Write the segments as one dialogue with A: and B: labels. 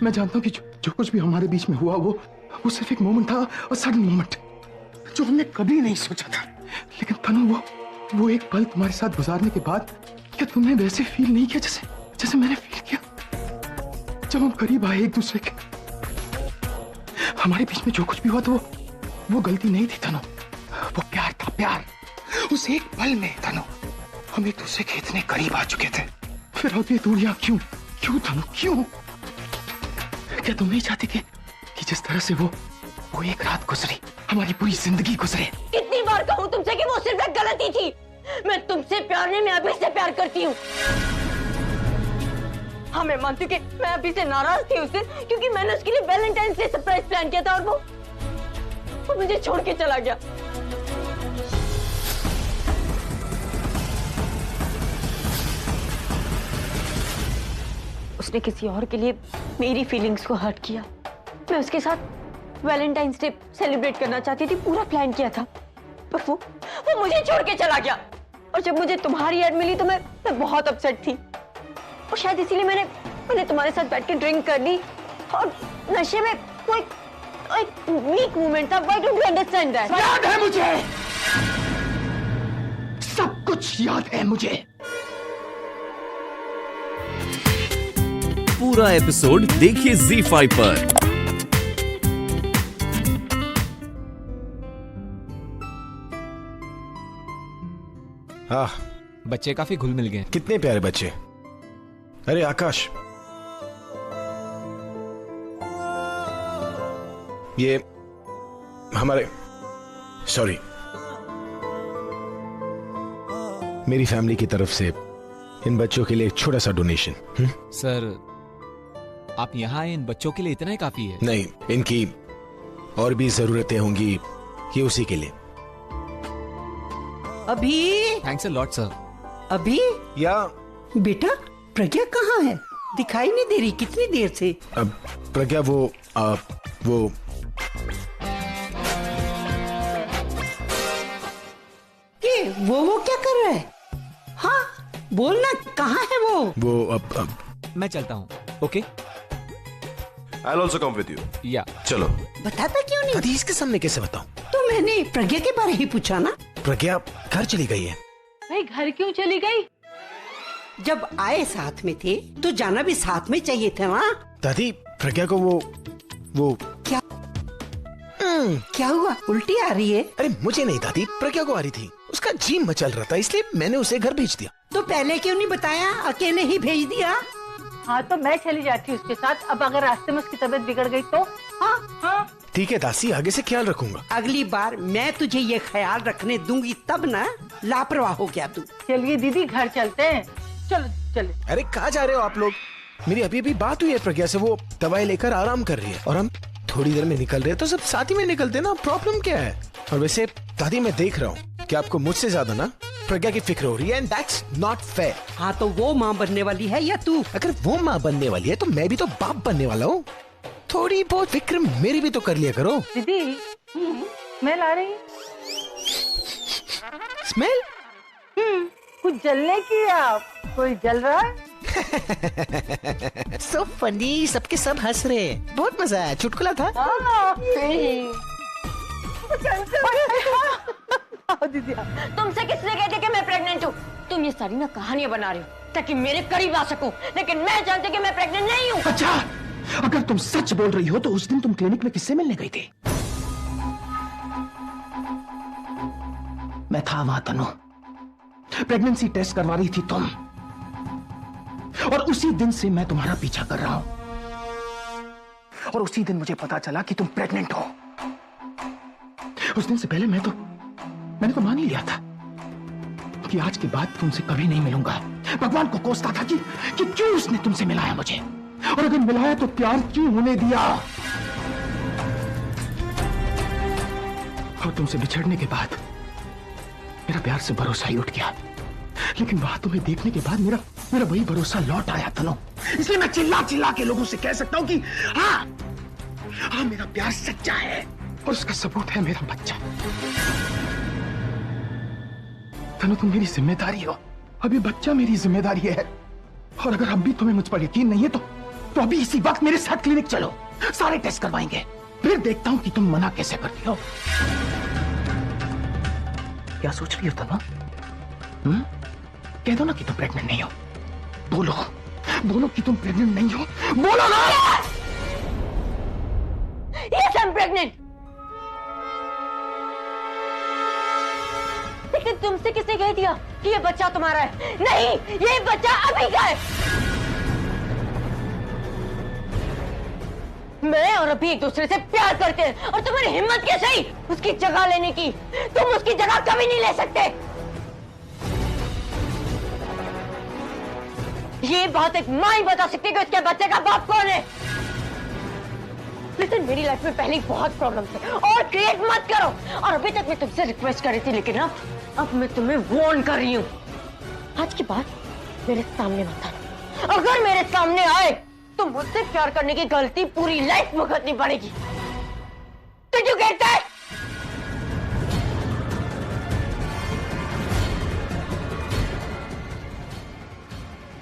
A: मैं जानता हूँ कि जो कुछ भी हमारे बीच में हुआ वो सिर्फ एक मोमेंट था, और सडन मोमेंट जो हमने कभी नहीं सोचा था। लेकिन तनु, वो एक पल तुम्हारे साथ गुजारने के बाद क्या तुमने वैसे फील नहीं किया जैसे मैंने फील किया जब हम करीब आए एक दूसरे के? हमारे बीच में जो कुछ भी हुआ तो वो गलती नहीं थी तनु, वो प्यार था, प्यार। उस एक पल में तनु हम एक दूसरे के इतने करीब आ चुके थे। फिर अब ये दूरियां क्यों तनु, क्यों? क्या तुम नहीं चाहती कि जिस तरह से वो एक रात गुजरी, हमारी पूरी जिंदगी गुजरे?
B: कितनी बार कहूँ तुमसे कि वो सिर्फ एक गलती थी। मैं तुमसे प्यार नहीं, मैं अभी से प्यार करती हूँ। हाँ, मैं मानती हूँ कि मैं अभी से नाराज थी उस दिन, क्योंकि मैंने उसके लिए वैलेंटाइन डे सरप्राइज प्लान किया था और वो मुझे छोड़ के चला गया। उसने किसी और के लिए मेरी फीलिंग्स को हर्ट किया। मैं उसके साथ वैलेंटाइंस डे सेलिब्रेट करना चाहती थी, पूरा प्लान किया था, पर वो मुझे छोड़ के चला गया। और जब मुझे तुम्हारी ऐड मिली तो मैं बहुत अपसेट थी, और शायद इसीलिए मैंने तुम्हारे साथ बैठ के ड्रिंक कर ली, और नशे में कोई एक वीक मोमेंट था। Why don't you understand that?
A: याद है मुझे, सब कुछ याद है मुझे।
C: पूरा एपिसोड देखिए ZEE5 पर।
D: बच्चे काफी घुल मिल गए।
E: कितने प्यारे बच्चे। अरे आकाश, ये हमारे सॉरी मेरी फैमिली की तरफ से इन बच्चों के लिए एक छोटा सा डोनेशन।
D: सर, आप यहाँ आए इन बच्चों के लिए इतना ही काफी है?
E: नहीं, इनकी और भी जरूरतें होंगी, ये उसी के लिए।
F: अभी
D: थैंक्स अ लॉट सर।
F: अभी
E: या
F: बेटा, प्रज्ञा कहाँ है? दिखाई नहीं दे रही कितनी देर से।
E: अब प्रज्ञा वो
F: वो क्या कर रहा है? हाँ बोलना, कहाँ है वो?
E: अब
D: मैं चलता हूँ। Okay,
G: I'll also come with you.
D: या
G: चलो।
F: बताता क्यों नहीं?
E: दादी, इसके सामने कैसे बताऊं?
F: तो मैंने प्रज्ञा के बारे ही पूछा ना।
E: प्रज्ञा घर चली गई है।
B: भाई, घर क्यों चली गई?
F: जब आए साथ में थे तो जाना भी साथ में चाहिए था ना।
E: दादी, प्रज्ञा को वो
F: क्या हुआ? उल्टी आ रही है?
E: अरे मुझे नहीं दादी, प्रज्ञा को आ रही थी। उसका जी मचल रहा था, इसलिए मैंने उसे घर भेज दिया।
F: तो पहले क्यों नहीं बताया? अकेले ही भेज दिया।
H: हाँ, तो मैं चली जाती उसके साथ। अब अगर रास्ते में उसकी तबीयत बिगड़ गई तो? हाँ।
E: ठीक है दासी, आगे से ख्याल रखूंगा।
F: अगली बार मैं तुझे ये ख्याल रखने दूंगी तब ना। लापरवाह हो गया तू।
H: चलिए दीदी, घर चलते हैं। चलो चले।
E: अरे कहाँ जा रहे हो आप लोग? मेरी अभी बात हुई है प्रज्ञा से, वो दवाई लेकर आराम कर रही है और हम थोड़ी देर में निकल रहे हैं, तो सब साथ ही में निकलते ना, प्रॉब्लम क्या है? और वैसे दादी, मैं देख रहा हूँ कि आपको मुझसे ज्यादा ना प्रज्ञा की फिक्र हो रही है, एंड दैट्स नॉट फेयर।
F: हाँ, तो वो माँ बनने वाली है या तू?
E: अगर वो माँ बनने वाली है तो मैं भी तो बाप बनने वाला हूँ। थोड़ी बहुत फिक्र मेरी भी तो कर लिया करो।
H: दीदी, स्मेल आ रही है।
E: स्मेल?
H: कुछ जलने की? आप कोई जल रहा है?
E: सो फनी, सबके सब हंस रहे हैं, बहुत मजा आया। चुटकुला था।
H: दीदी,
B: तुमसे किसने कह दिया कि मैं प्रेग्नेंट हूँ? तुम ये सारी ना कहानियां बना रही हो ताकि मेरे करीब आ सकूं, लेकिन मैं जानती कि मैं प्रेग्नेंट नहीं हूँ।
A: अच्छा, अगर तुम सच बोल रही हो तो उस दिन तुम क्लिनिक में किससे मिलने गई थी? मैं था वहां तनु, प्रेगनेंसी टेस्ट करवा रही थी तुम, और उसी दिन से मैं तुम्हारा पीछा कर रहा हूं, और उसी दिन मुझे पता चला कि तुम प्रेग्नेंट हो। उस दिन से पहले मैंने तो मान ही लिया था कि आज के बाद तुमसे कभी नहीं मिलूंगा। भगवान को कोसता था कि क्यों उसने तुमसे मिलाया मुझे, और अगर मिलाया तो प्यार क्यों होने दिया। और तुमसे बिछड़ने के बाद मेरा प्यार से भरोसा ही उठ गया, लेकिन वहां तुम्हें देखने के बाद मेरा वही भरोसा लौट आया तनु। इसलिए मैं चिल्ला चिल्ला के लोगों से कह सकता हूं कि हाँ, मेरा प्यार सच्चा है, और उसका सबूत है मेरा बच्चा। तनु, तुम मेरी जिम्मेदारी हो, अभी बच्चा मेरी जिम्मेदारी है, और अगर अब भी तुम्हें मुझ पर यकीन नहीं है तो तो अभी इसी वक्त मेरे साथ क्लिनिक चलो, सारे टेस्ट करवाएंगे, फिर देखता हूं कि तुम मना कैसे करती हो। क्या सोच रही हो तनु? कह दो ना कि तुम प्रेग्नेंट नहीं हो। बोलो बोलो कि तुम प्रेग्नेंट नहीं हो, बोलो ना।
B: Yes, I'm pregnant. लेकिन तुमसे किसने कह दिया कि ये बच्चा तुम्हारा है? नहीं, ये बच्चा अभी का है। मैं और अभी एक दूसरे से प्यार करते हैं और तुम्हारी हिम्मत कैसे ही उसकी जगह लेने की? तुम उसकी जगह कभी नहीं ले सकते। ये बात एक माँ ही बता सकती है कि उसके बच्चे का बाप कौन है। लेकिन मेरी लाइफ में पहले ही बहुत प्रॉब्लम थे और क्रिएट मत करो। और अभी तक मैं तुमसे रिक्वेस्ट कर रही थी, लेकिन अब मैं तुम्हें वार्न कर रही हूँ, आज के बाद मेरे सामने मत आना। अगर मेरे सामने आए तो मुझसे प्यार करने की गलती पूरी लाइफ भुगतनी पड़ेगी। Did you get that?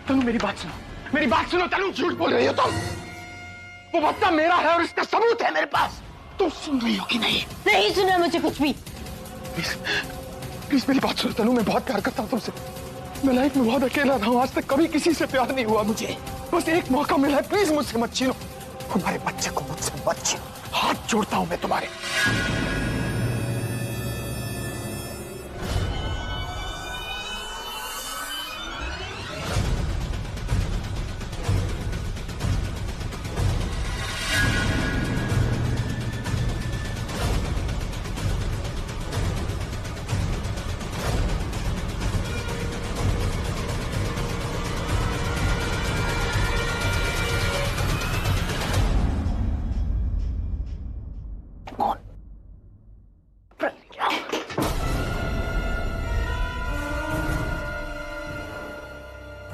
A: तनु मेरी बात सुनो, मेरी बात सुनो तनु, झूठ बोल रही हो तुम। वो बच्चा मेरा है और इसका सबूत है मेरे पास। तुम सुन रही हो कि नहीं?
B: नहीं सुना मुझे कुछ भी।
A: प्लीज प्लीज मेरी बात सुनो तनु, मैं बहुत प्यार करता हूँ तुमसे। मैं लाइफ में बहुत अकेला रहा हूँ, आज तक कभी किसी से प्यार नहीं हुआ मुझे। बस एक मौका मिला है, प्लीज मुझसे मत छीनो। तुम्हारे बच्चे को मुझसे मत छीनो, हाथ जोड़ता हूँ मैं तुम्हारे।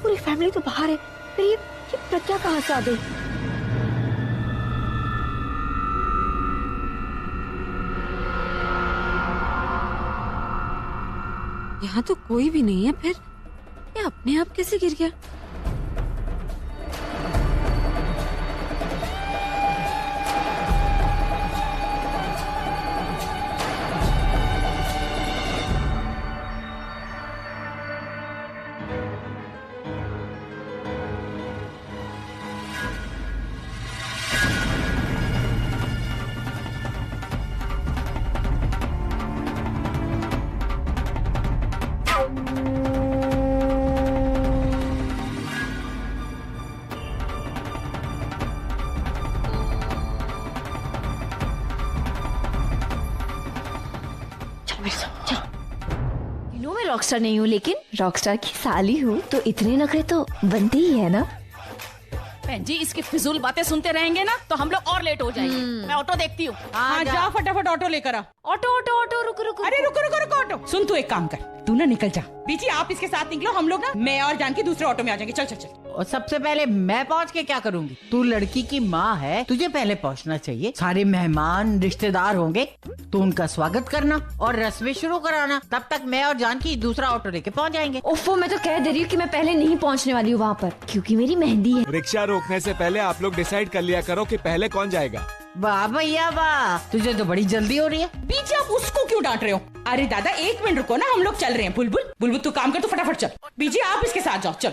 B: पूरी फैमिली तो बाहर है, फिर ये प्रज्ञा कहाँ से आ गई?
I: यहाँ तो कोई भी नहीं है, फिर ये अपने आप कैसे गिर गया?
J: रॉकस्टार नहीं हूँ, लेकिन रॉकस्टार की साली हूँ, तो इतने नखरे तो बनते ही है ना।
K: बहन जी, इसकी फिजूल बातें सुनते रहेंगे ना तो हम लोग और लेट हो जाएंगे। मैं ऑटो देखती हूँ।
H: हाँ जा फटाफट ऑटो लेकर आ।
K: ऑटो ऑटो ऑटो, रुको रुको।
H: अरे रुको रुको रुको ऑटो। सुन, तू एक काम कर, तू ना निकल जा। बीजी आप इसके साथ निकलो, हम लोग ना मैं और जानकी दूसरे ऑटो में आ जाएंगे। चल चल चल।
F: और सबसे पहले मैं पहुंच के क्या करूंगी? तू लड़की की माँ है, तुझे पहले पहुंचना चाहिए। सारे मेहमान रिश्तेदार होंगे तो उनका स्वागत करना और रस्में शुरू कराना। तब तक मैं और जानकी दूसरा ऑटो लेके पहुंच जाएंगे।
J: ओफो, मैं तो कह दे रही हूँ कि मैं पहले नहीं पहुँचने वाली हूँ वहाँ पर, क्योंकि मेरी मेहंदी है।
D: रिक्शा रोकने से पहले आप लोग डिसाइड कर लिया करो कि पहले कौन जाएगा।
F: वाह भैया वाह, तुझे तो बड़ी जल्दी हो रही है।
H: बीच आप उसको क्यों डांट रहे हो? अरे दादा एक मिनट रुको ना, हम लोग चल रहे हैं। बुलबुल बुलबुल तू काम कर, तू फटाफट चल। बीजी आप इसके साथ जाओ, चल।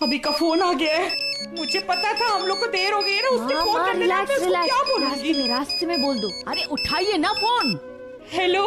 H: अभी का फोन आ गया है, मुझे पता था हम लोग को देर हो गई है ना, उसने फोन करने लगा। क्या बोलूंगी?
J: रास्ते में बोल दो।
K: अरे उठाइए ना फोन।
H: हेलो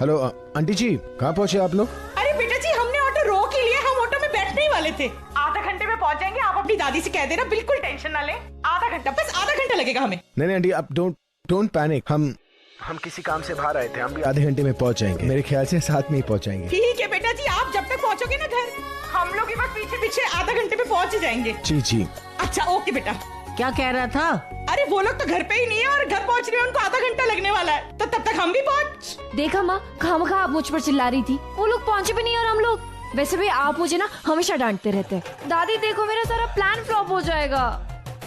E: हेलो आंटी जी, कहाँ पहुँचे आप लोग?
H: अरे बेटा जी, हमने ऑटो रोक ही लिया, हम ऑटो में बैठने ही वाले थे। आधा घंटे में पहुंच जाएंगे, आप अपनी दादी से कह देना, बिल्कुल टेंशन ना ले। आधा घंटा, बस आधा घंटा लगेगा हमें।
E: नहीं आंटी, आप डोंट पैनिक। हम किसी काम से बाहर आए थे, हम भी आधे घंटे में पहुंच जाएंगे। मेरे ख्याल से साथ में ही पहुंचाएंगे।
H: ठीक है बेटा जी, आप जब तक पहुंचोगे ना घर, हम लोग बस पीछे पीछे आधा घंटे में पहुंच जाएंगे।
E: जी जी।
H: अच्छा ओके बेटा।
F: क्या कह रहा था?
H: अरे वो लोग तो घर पे ही नहीं है और घर पहुंच रहे हैं, उनको आधा घंटा लगने वाला है, तो तब तक हम भी पहुंच।
J: देखा माँ, खामखा आप मुझ पर चिल्ला रही थी। वो लोग पहुंचे भी नहीं और हम लोग। वैसे भी आप मुझे ना हमेशा डांटते रहते हैं। दादी देखो, मेरा सारा प्लान फ्लॉप हो जाएगा।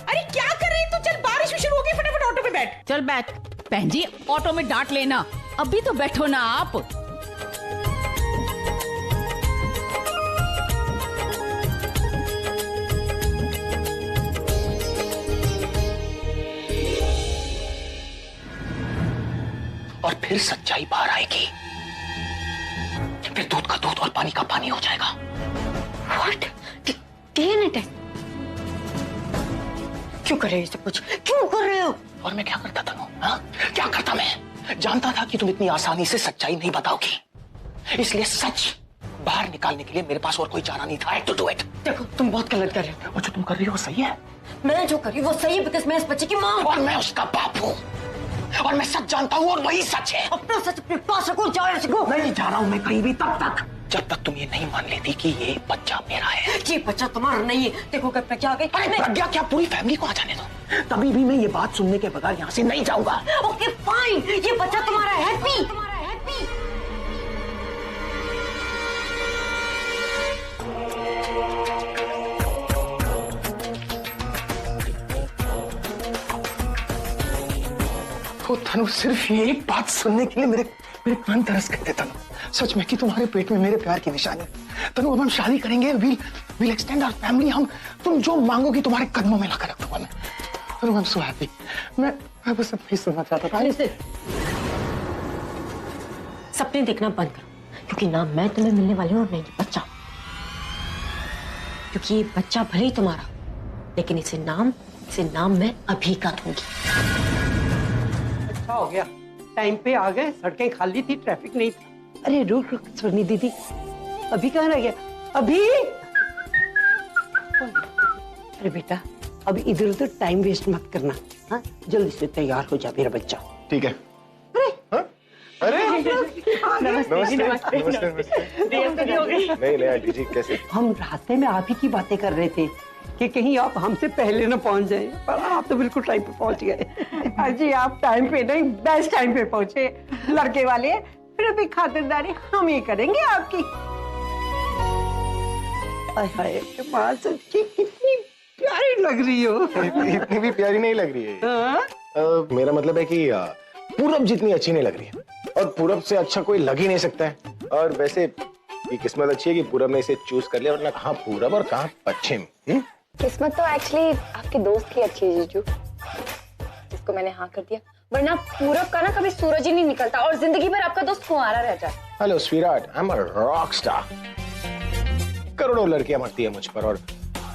H: अरे क्या कर रही है तू? चल बारिश भी शुरू हो गई, फटाफट ऑटो में बैठ।
F: चल बैठ।
K: बहन जी ऑटो में डांट लेना, अभी तो बैठो ना आप।
A: फिर सच्चाई बाहर आएगी, फिर दूध का दूध और पानी का पानी हो जाएगा।
B: व्हाट? DNA test? क्यों कर रहे हो ये सब कुछ? क्यों कर रहे हो?
A: और मैं क्या करता तनु? हाँ, क्या करता मैं? जानता था कि तुम इतनी आसानी से सच्चाई नहीं बताओगी, इसलिए सच बाहर निकालने के लिए मेरे पास और कोई चारा नहीं था। To do it.
B: देखो तुम बहुत गलत कर रहे हो।
A: और जो तुम कर रही हो वो सही है।
B: मैं जो कर रही हूँ वो सही है, बिकॉज़ मैं इस बच्चे की माँ हूँ।
A: और मैं उसका बाप हूँ, और मैं सच जानता हूँ और वही सच है।
B: अपना सच अपने पास रखो, जाओ यहाँ से गो।
A: नहीं जा रहा हूँ मैं कहीं भी, तब तक जब तक तुम ये नहीं मान लेती कि ये बच्चा मेरा है।
B: ये बच्चा तुम्हारा नहीं है। देखो कब प्रज्ञा आ गई।
A: अरे प्रज्ञा क्या, पूरी फैमिली को आ जाने दो, तभी भी मैं ये बात सुनने के बगैर यहाँ से नहीं जाऊंगा।
B: ओके फाइन, ये बच्चा तुम्हारा है। हैप्पी, तुम्हारा है। हैप्पी।
A: तो तनु सिर्फ ये एक बात सुनने के लिए मेरे कान तरस गए थे तनु। सच में कि तुम्हारे पेट में मेरे प्यार की निशानी। तनु अब हम शादी करेंगे, we'll extend our family। हम तुम जो मांगोगी तुम्हारे कदमों में लाकर रख दूंगा मैं। तनु I'm so happy। मैं बस नहीं सुनना चाहता था।
B: सपने देखना बंद करो, क्योंकि ना मैं तुम्हें मिलने वाली हूँ और नहीं ये बच्चा, क्योंकि ये बच्चा भले ही तुम्हारा, लेकिन इसे नाम मैं अभी का दूंगी।
L: अच्छा हो गया, टाइम पे आ गए, सड़कें खाली थी, ट्रैफिक नहीं थी। अरे रुक रुक सोनी दीदी, अभी कहाँ रह गया? अभी अरे बेटा, अब इधर उधर टाइम वेस्ट मत करना। हाँ, जल्दी से तैयार हो जा मेरा बच्चा।
G: ठीक है।
L: नमस्ते।
G: नहीं आंटी जी, कैसे?
L: हम रास्ते में आप ही की बातें कर रहे थे कि कहीं आप हमसे पहले न पहुंच जाएं, पर आप तो बिल्कुल टाइम पे पहुंच गए। अजी आप टाइम पे नहीं, बेस्ट टाइम पे पहुंचे। लड़के वाले फिर भी खातिरदारी हम ही करेंगे आपकी। हाय माँ, सच्ची कितनी प्यारी लग रही हो।
G: इतनी भी प्यारी नहीं लग रही है। मेरा मतलब है कि पूरब जितनी अच्छी नहीं लग रही है, और पूरब से अच्छा कोई लग ही नहीं सकता है। और वैसे ये किस्मत अच्छी है कि पूरब ने इसे चूज कर लिया, वरना कहाँ पूरब और कहाँ पश्चिम।
J: किस्मत तो एक्चुअली आपके दोस्त की अच्छी है जीजू, जिसको मैंने हाँ कर दिया, वरना पूरब का ना कभी सूरज ही नहीं निकलता और जिंदगी भर आपका दोस्त कुंवारा रह जाए।
G: Hello sweetheart, I am a rock star. करोड़ों लड़कियां मरती है मुझ पर, और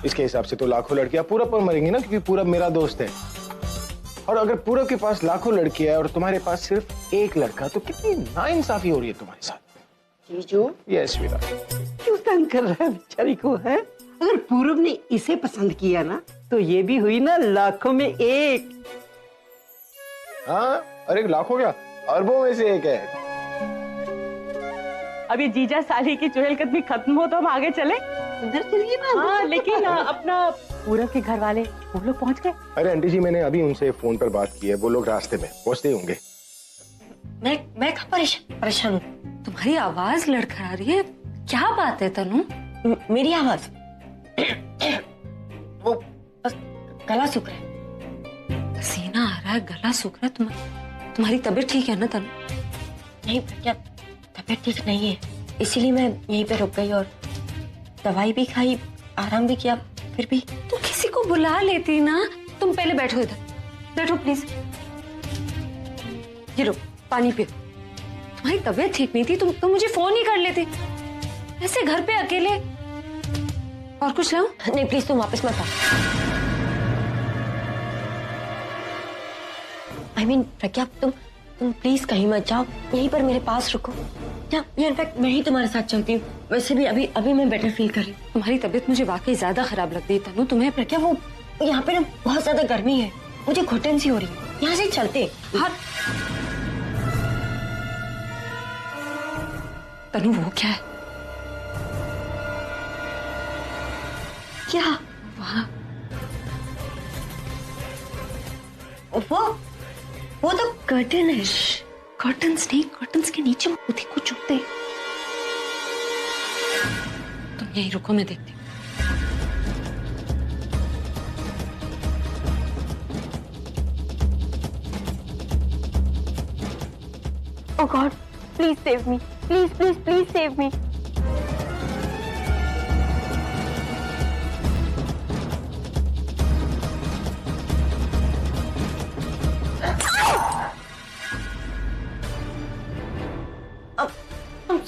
G: इसके हिसाब से तो लाखों लड़कियां पूरब पर मरेंगी ना, क्योंकि पूरब मेरा दोस्त है। और अगर पूरब के पास लाखों लड़कियां है और तुम्हारे पास सिर्फ एक लड़का, तो कितनी नाइंसाफी हो रही है तुम्हारे साथ।
L: जीजू,
G: यस स्वीटहार्ट।
L: क्यों तंग कर रहा है बेचारी को? है अगर पूरब ने इसे पसंद किया ना, तो ये भी हुई ना लाखों में एक।
G: हाँ, अरे लाखों क्या, अरबों में से एक है।
H: अब ये जीजा साली की चुहलकदमी खत्म हो तो हम आगे चले।
L: उधर चलिए ना।
H: हाँ, लेकिन अपना पूरब के घर वाले वो लोग पहुंच गए।
G: अरे आंटी जी, मैंने अभी उनसे फोन पर बात की है, वो लोग रास्ते में पहुंचते ही होंगे।
B: मैं कहाँ परेशान हूँ?
I: तुम्हारी आवाज लड़खड़ा रही है, क्या बात है तनु?
B: मेरी आवाज वो बस गला सूख रहा है।
I: पसीना आ रहा है, गला सूख रहा है। तुम्हारी तबीयत ठीक है ना तनु?
B: नहीं क्या, तबीयत ठीक नहीं है, इसीलिए मैं यहीं पे रुक गई और दवाई भी खाई, आराम भी किया। फिर भी
I: तो किसी को बुला लेती ना। तुम पहले बैठो इधर, बैठो प्लीज। ये लो पानी पियो। तुम्हारी तबीयत ठीक नहीं थी, तुम मुझे फोन ही कर लेते। ऐसे घर पे अकेले। और कुछ लाऊं?
B: नहीं प्लीज, तुम वापस मत आओ। I mean, प्रज्ञा, तुम प्लीज कहीं मत जाओ, यहीं पर मेरे पास रुको। या इनफैक्ट मैं ही तुम्हारे साथ चलती हूँ। वैसे भी अभी मैं बेटर फील कर रही हूँ।
I: तुम्हारी तबीयत मुझे वाकई ज्यादा खराब लगती है तनु। तुम्हें
B: प्रज्ञा, वो यहाँ पे ना बहुत ज्यादा गर्मी है, मुझे घुटन सी हो रही है। यहाँ से चलते।
I: हाँ तनु, वो क्या है?
B: क्या?
I: वहाँ
B: वो तो कर्टन है।
I: कर्टन्स नहीं, कर्टन्स के नीचे खुद ही कुछ चुपते। तुम यहीं रुको, मैं देखती हूँ।
B: Oh God, please save me. Please save me.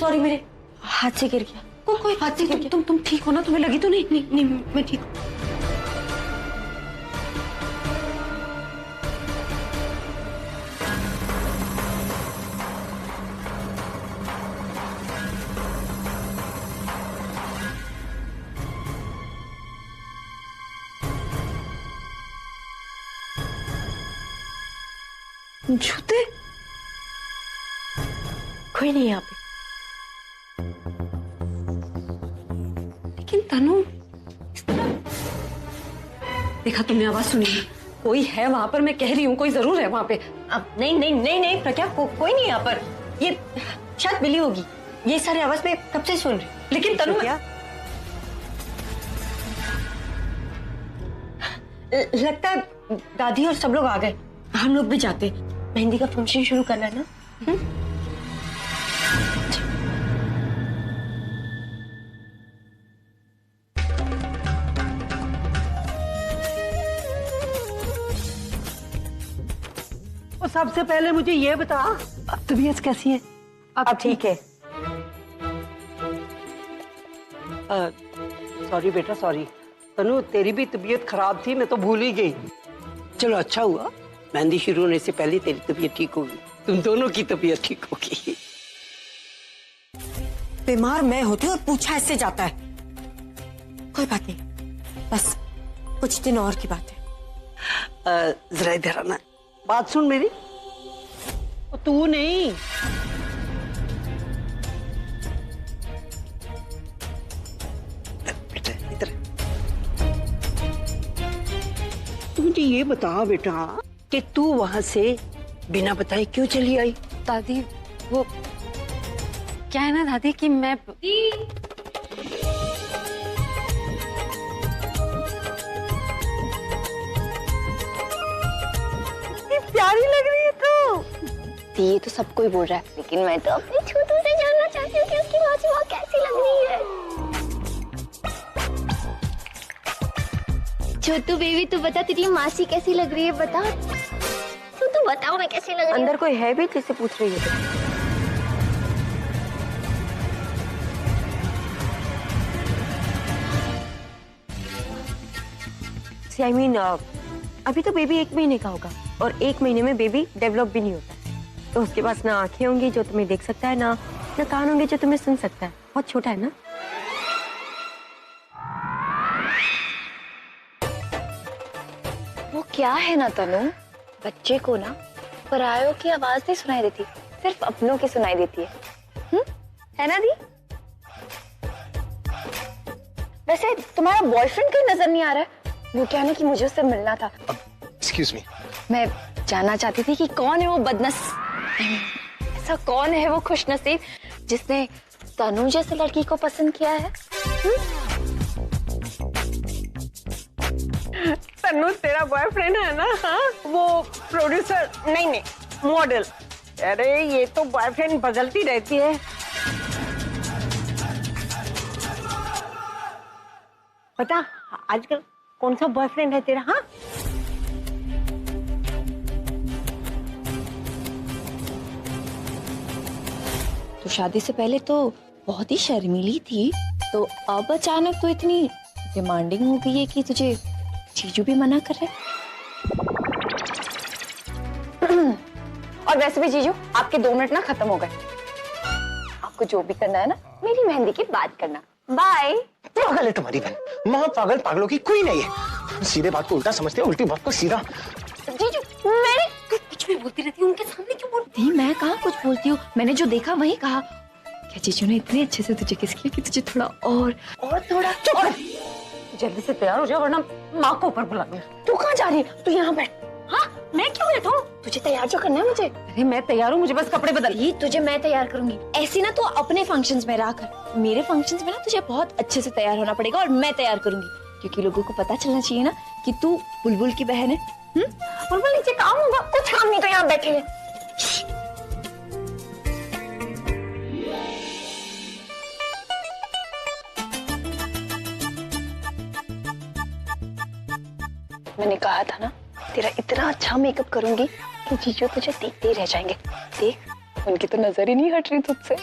B: Sorry, मेरे हाथ से गिर गया।
I: कोई बात नहीं, तुम ठीक हो ना? तुम्हें लगी तो नहीं?
B: नहीं, मैं ठीक हूँ। जूते? कोई नहीं यहाँ पे।
I: लेकिन तनु, देखा तुमने आवाज सुनी? कोई है वहां पर, मैं कह रही हूँ कोई जरूर है वहां पे।
B: अब नहीं प्रज्ञा, कोई नहीं यहाँ पर। ये शायद बिल्ली होगी। ये सारे आवाज में कब से सुन रही।
I: लेकिन तनु,
B: लगता है दादी और सब लोग आ गए। हम लोग भी जाते। मेहंदी का फंक्शन शुरू करना है ना।
L: और सबसे पहले मुझे ये बता, अब तबीयत कैसी है?
B: अब ठीक है।
L: सॉरी बेटा, सॉरी। तनु, तेरी भी तबीयत खराब थी, मैं तो भूल ही गई। चलो अच्छा हुआ, मेहंदी शुरू होने से पहले तेरी तबीयत ठीक होगी, तुम दोनों की तबीयत ठीक होगी।
B: बीमार मैं होती और पूछा इससे जाता है। कोई बात नहीं, बस कुछ दिन और की बात है।
L: जरा इधर आना, बात सुन मेरी। तू नहीं, बेटा इधर। तू मुझे ये बता बेटा कि तू वहां से बिना बताए क्यों चली आई?
I: दादी वो क्या है ना दादी कि मैं
L: प्यारी लग रही है तू।
J: ये तो सबको ही बोल रहा है, लेकिन मैं तो अपने छोटू से जानना चाहती हूँ कि उसकी मासी वहाँ कैसी लग रही है। छोटू बेबी, तू बता तेरी मासी कैसी लग रही है? बता तू बताओ मैं कैसी लग रही हूँ।
B: अंदर कोई है भी जिससे पूछ रही है? I mean, अभी तो बेबी 1 महीने का होगा और 1 महीने में बेबी डेवलप भी नहीं होता है। तो उसके पास ना आंखें होंगी जो तुम्हें देख सकता है, ना कान होंगे जो तुम्हें सुन सकता है। बहुत छोटा है ना।
J: वो क्या है ना तनु, बच्चे को ना परायों की आवाज नहीं सुनाई देती, सिर्फ अपनों की सुनाई देती है। है ना दी? वैसे तुम्हारा बॉयफ्रेंड कहीं नजर नहीं आ रहा है। वो क्या ना कि मुझे उससे मिलना था।
G: एक्सक्यूज मी,
J: मैं जानना चाहती थी कि कौन है वो ऐसा कौन है वो खुशनसीब जिसने तनु जैसे लड़की को पसंद किया है?
L: तनु तेरा बॉयफ्रेंड है ना? हाँ, वो प्रोड्यूसर नहीं, मॉडल। अरे ये तो बॉयफ्रेंड बदलती रहती है। पता आजकल कौन सा बॉयफ्रेंड है तेरा? हाँ,
J: तो शादी से पहले तो बहुत ही शर्मीली थी, तो अब अचानक तो इतनी डिमांडिंग हो गई है कि तुझे जीजू भी मना कर रहे। और वैसे भी जीजू, आपके 2 मिनट ना खत्म हो गए। आपको जो भी करना है ना, मेरी मेहंदी की बात करना। बाय।
G: पागल है तुम्हारी बहन, माँ पागल पागलों की कोई नहीं है। सीधे बात को उल्टा समझते हैं, उल्टी बात को सीधा।
J: जीजू मेरे कुछ भी बोलती रहती हूँ, उनके सामने क्यों बोलती? मैं कहाँ कुछ बोलती हूँ, मैंने जो देखा वही कहा। क्या जीजू ने इतने अच्छे से तुझे किस किया कि तुझे थोड़ा और थोड़ा। चुप,
I: जल्दी से तैयार हो जाओ वरना माँ को ऊपर बुला लूंगी।
J: तू कहाँ जा रही है? तू यहाँ बैठ।
I: हाँ, मैं क्यों बैठूं?
J: तुझे तैयार जो करना है मुझे।
I: अरे मैं तैयार हूँ, मुझे बस कपड़े बदल।
J: ये तुझे मैं तैयार करूंगी। ऐसी ना तू अपने फंक्शंस में रह कर, मेरे फंक्शंस में ना तुझे बहुत अच्छे से तैयार होना पड़ेगा और मैं तैयार करूंगी, क्योंकि लोगों को पता चलना चाहिए ना कि तू बुलबुल की बहन है।
I: बुलबुल नीचे काम होगा?
J: कुछ काम नहीं तो यहाँ बैठे हैं। मैंने कहा था ना, तेरा इतना अच्छा मेकअप करूंगी कि जीजू तुझे देखते ही रह जाएंगे। देख, उनकी तो नजर ही नहीं हट रही तुझसे।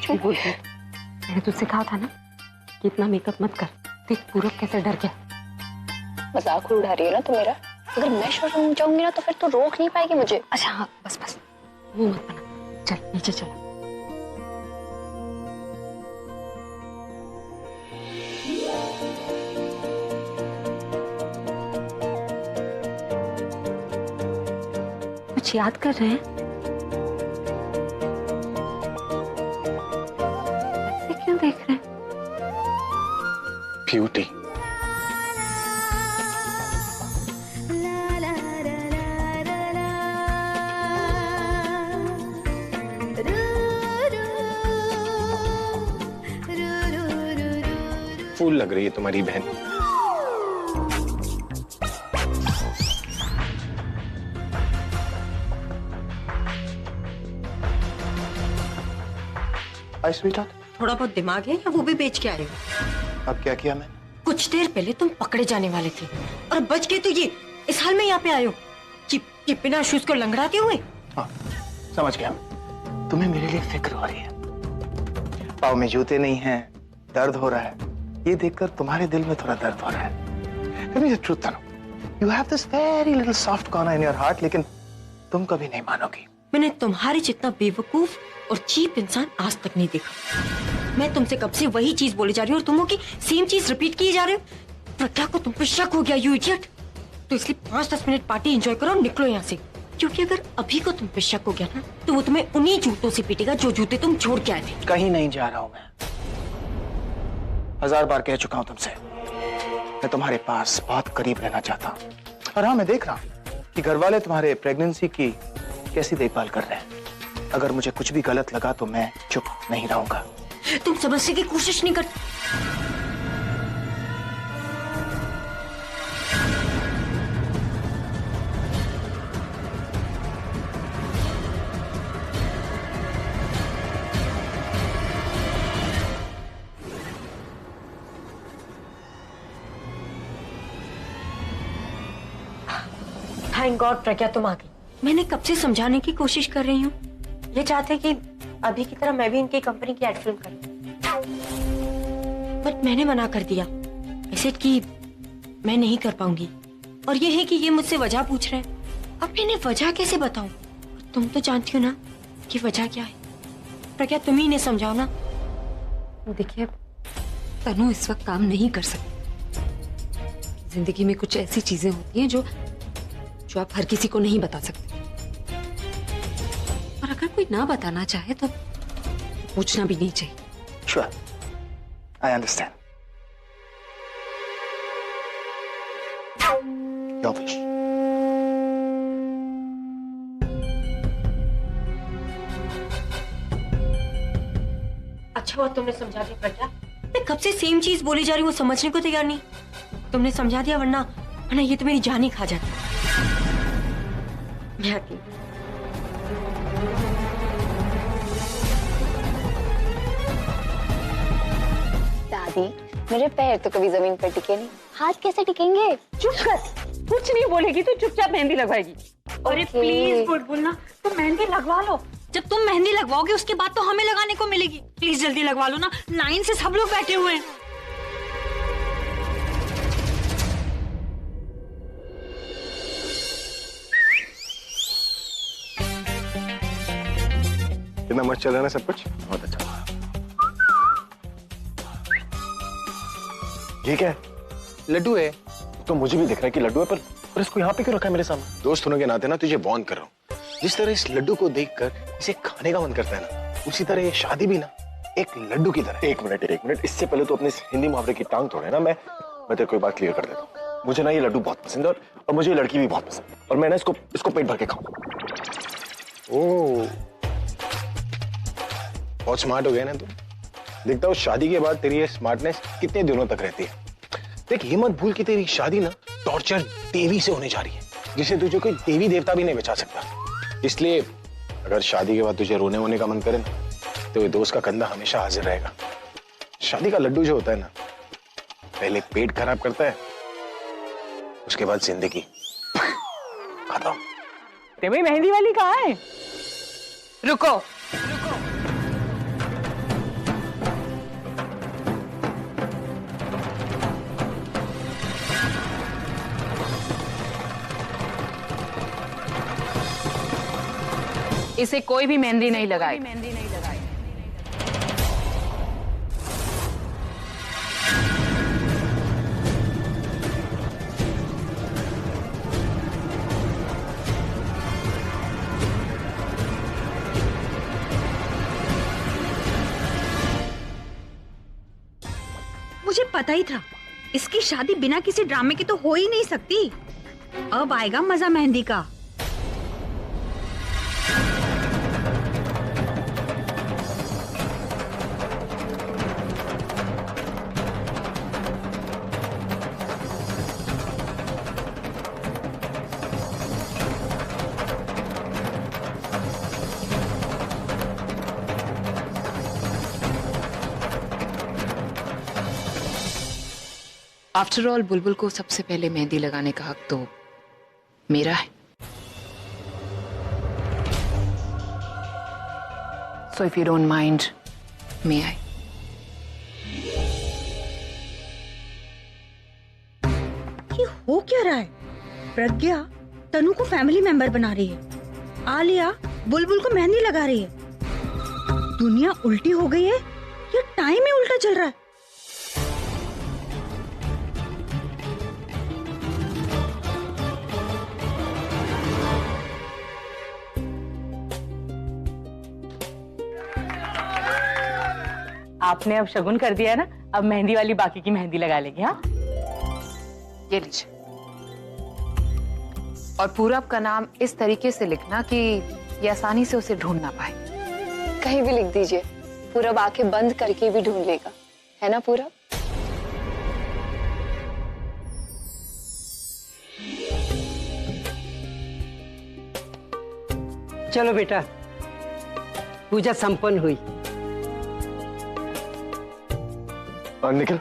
I: कुछ भी बोलती है। मैंने तुझसे कहा था ना कि इतना मेकअप मत कर। देख पूरब कैसे डर गया।
J: मजाक उड़ा रही हो ना तो मेरा? अगर मैं शर्म जाऊंगी ना तो फिर तो रोक नहीं पाएगी मुझे।
I: अच्छा हाँ बस बस वो मत बना, चल नीचे चल। कुछ याद कर रहे हैं? ऐसे क्यों देख रहे हैं?
G: ब्यूटी। फूल लग रही है तुम्हारी बहन। हाय स्वीटहार्ट।
B: थोड़ा बहुत दिमाग है या वो भी बेच के आए हो?
G: अब क्या किया मैंने?
B: कुछ देर पहले तुम पकड़े जाने वाले थे और बच गए तो ये इस हाल में यहाँ पे आए हो कि बिना शूज को लंगड़ाते हुए।
G: हाँ समझ गया। तुम्हें मेरे लिए फिक्र हो रही है। पाँव में जूते नहीं हैं, दर्द हो रहा है। ये देखकर तुम्हारे दिल में थोड़ा दर्द हो रहा है। Tell me the truth, Tanu. You have this very little soft corner in your heart, लेकिन तुम कभी नहीं मानोगी।
B: मैंने तुम्हारे जितना बेवकूफ और चीप इंसान आज तक नहीं देखा। मैं तुमसे कब से वही चीज बोली जा रही हूँ और तुम हो कि सेम चीज रिपीट किए जा रहे हो। प्रज्ञा को तुम पे शक हो गया, यू इडियट। तो इसलिए 5-10 मिनट पार्टी एंजॉय करो और निकलो यहाँ से, क्योंकि अगर अभी को तुम पे शक हो गया ना तो वो तुम्हें उन्हीं जूतों से पीटेगा जो जूते तुम छोड़ के आए थे।
G: कहीं नहीं जा रहा हूँ मैं। 1000 बार कह चुका हूँ तुमसे, मैं तुम्हारे पास बहुत करीब रहना चाहता हूँ। और हाँ मैं देख रहा हूँ कि घर वाले तुम्हारे प्रेगनेंसी की कैसी देखभाल कर रहे हैं। अगर मुझे कुछ भी गलत लगा तो मैं चुप नहीं रहूंगा।
B: तुम समझने की कोशिश नहीं कर। थैंक गॉड प्रज्ञा तुम आ गई। मैंने कब से समझाने की कोशिश कर रही हूँ, ये चाहते कि अभी की तरह मैं भी इनकी कंपनी की एड फिल्म करूं, बट मैंने मना कर दिया। ऐसे कि मैं नहीं कर पाऊंगी। और ये है कि ये मुझसे वजह पूछ रहे हैं। अब मैंने वजह कैसे बताऊं? तुम तो जानती हो ना कि वजह क्या है। प्रज्ञा तुम ही ने समझाओ ना।
I: देखिए तनु इस वक्त काम नहीं कर सकती। जिंदगी में कुछ ऐसी चीजें होती हैं जो आप हर किसी को नहीं बता सकते। और अगर कोई ना बताना चाहे तो पूछना भी नहीं चाहिए।
G: Sure, I understand. Your wish.
B: अच्छा हुआ तुमने समझा दिया प्रज्ञा। मैं कब से सेम चीज बोली जा रही हूँ, समझने को तैयार नहीं। तुमने समझा दिया, वरना ये तो मेरी जान ही खा जाती। मैं आती हूँ।
J: दादी मेरे पैर तो कभी जमीन पर टिके नहीं, हाथ कैसे टिकेंगे?
H: चुप कर, कुछ नहीं बोलेगी तू, चुपचाप मेहंदी लगवाएगी।
B: अरे प्लीज बुलबुल ना, तुम मेहंदी लगवा लो। जब तुम मेहंदी लगवाओगे उसके बाद तो हमें लगाने को मिलेगी। प्लीज जल्दी लगवा लो ना, लाइन से सब लोग बैठे हुए हैं।
G: कितना मस्त चल रहा है ना सब कुछ, बहुत अच्छा। ये क्या है? लड्डू है। तो मुझे भी दिख रहा है कि लड्डू है, पर इसको यहाँ पे क्यों रखा है मेरे सामने? दोस्त होने के नाते ना तुझे वार्न कर रहा हूँ। जिस तरह इस लड्डू को देखकर इसे खाने का मन करता है ना, उसी तरह ये शादी भी ना एक लड्डू की तरह। एक मिनट, इससे पहले तो अपने हिंदी मुहावरे की टांग तोड़े ना। मैं तेरे को बात क्लियर कर देता हूँ। मुझे ना ये लड्डू बहुत पसंद है और मुझे ये लड़की भी बहुत पसंद है, और मैं ना इसको पेट भर के खाऊंगा। ओह बहुत स्मार्ट हो गया ना तू। देखता हूँ शादी के बाद तेरी ये स्मार्टनेस कितने दिनों तक रहती है। देख ये मत भूल कि तेरी शादी ना टॉर्चर देवी से होने जा रही है, जिसे तुझे कोई देवी देवता भी नहीं बचा सकता। इसलिए अगर शादी के बाद तुझे रोने वोने का मन करे ना, तो ये दोस्त का कंधा हमेशा हाजिर रहेगा। शादी का लड्डू जो होता है ना, पहले पेट खराब करता है, उसके बाद जिंदगी खत्म।
H: भाई मेहंदी वाली कहाँ है?
B: रुको,
K: इसे कोई भी मेहंदी नहीं लगाई।
M: मुझे पता ही था इसकी शादी बिना किसी ड्रामे के तो हो ही नहीं सकती। अब आएगा मजा मेहंदी का।
I: आफ्टर ऑल बुलबुल को सबसे पहले मेहंदी लगाने का हक तो मेरा है। So if you don't mind, may I?
M: ये हो क्या रहा है? प्रज्ञा तनु को फैमिली मेंबर बना रही है, आलिया बुलबुल को मेहंदी लगा रही है। दुनिया उल्टी हो गई है या टाइम ही उल्टा चल रहा है?
H: आपने अब शगुन कर दिया ना, अब मेहंदी वाली बाकी की मेहंदी लगा लेंगे। हाँ,
I: ये लीजिए। और पूरब का नाम इस तरीके से लिखना कि ये आसानी से उसे ढूंढ ना पाए।
J: कहीं भी लिख दीजिए, पूरब आंखें बंद करके भी ढूंढ लेगा, है ना पूरब?
L: चलो बेटा, पूजा संपन्न हुई।
G: और निखिल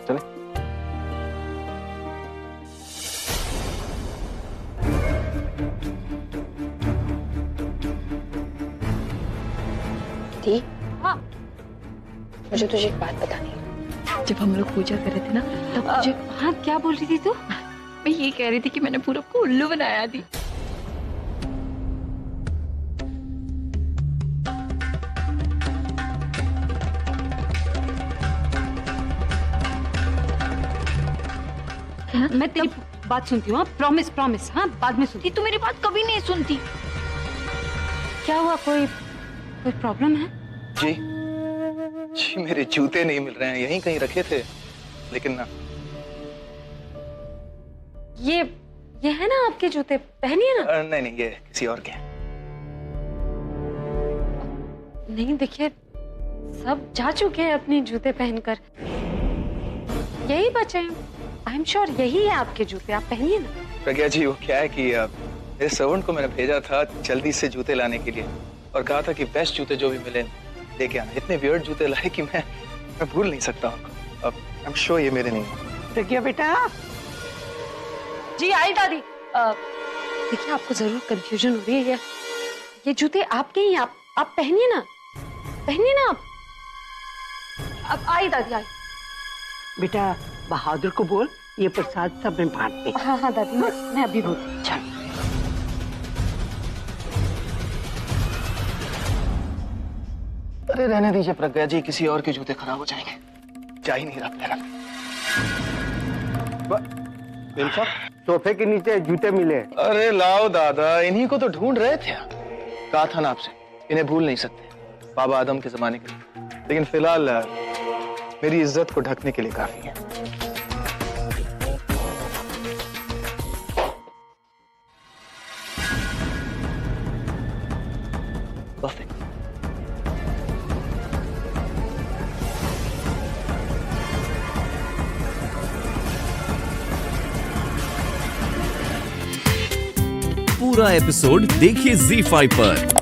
G: चले।
J: दी, हाँ, मुझे तुझे एक बात बतानी है। जब हम लोग पूजा कर रहे थे ना, तब मुझे
M: हाँ, क्या बोल रही थी तू?
J: मैं ये कह रही थी कि मैंने पूरब को उल्लू बनाया थी।
M: मैं तेरी बात सुनती हूँ। Promise promise. हाँ, बाद में सुनती। तू मेरी बात कभी नहीं सुनती। क्या हुआ? कोई प्रॉब्लम है?
N: जी जी, मेरे जूते नहीं मिल रहे हैं, यहीं कहीं रखे थे, लेकिन ना।
M: ये है ना आपके जूते, पहनिए ना।
N: नहीं नहीं, ये किसी और के हैं।
M: नहीं, देखिए सब जा चुके हैं अपने जूते पहनकर, यही बचे हैं। आई एम श्योर यही है आपके जूते, आप पहनिए ना।
N: प्रज्ञा जी, वो क्या है कि मेरे सर्वेंट को मैंने भेजा था जल्दी से जूते लाने के लिए, और कहा था कि बेस्ट जूते जो भी मिले लेके आना। इतने वियर्ड जूते लाए कि मैं भूल नहीं सकता उनको। अब आई एम श्योर ये मेरे नहीं हैं।
L: प्रज्ञा बेटा।
M: जी आई दादी। देखिए आपको जरूर कंफ्यूजन हो रही है, ये जूते आपके ही, आप पहनिए ना, पहनिए ना आप। अब आई दादी, आई।
L: बेटा बहादुर को बोल, ये प्रसाद सब में बांट दे।
M: हाँ हाँ दादी, मैं अभी बोलती। चल।
N: अरे रहने दीजिए प्रज्ञा जी, किसी और के जूते खराब हो जाएंगे। जा ही नहीं रहा मेरा।
L: सोफे के नीचे जूते मिले।
N: अरे लाओ दादा, इन्हीं को तो ढूंढ रहे थे। कहा था ना आपसे, इन्हें भूल नहीं सकते, बाबा आदम के जमाने के लिए। लेकिन फिलहाल मेरी इज्जत को ढकने के लिए काफी है। Perfect.
C: पूरा एपिसोड देखिए ZEE5 पर।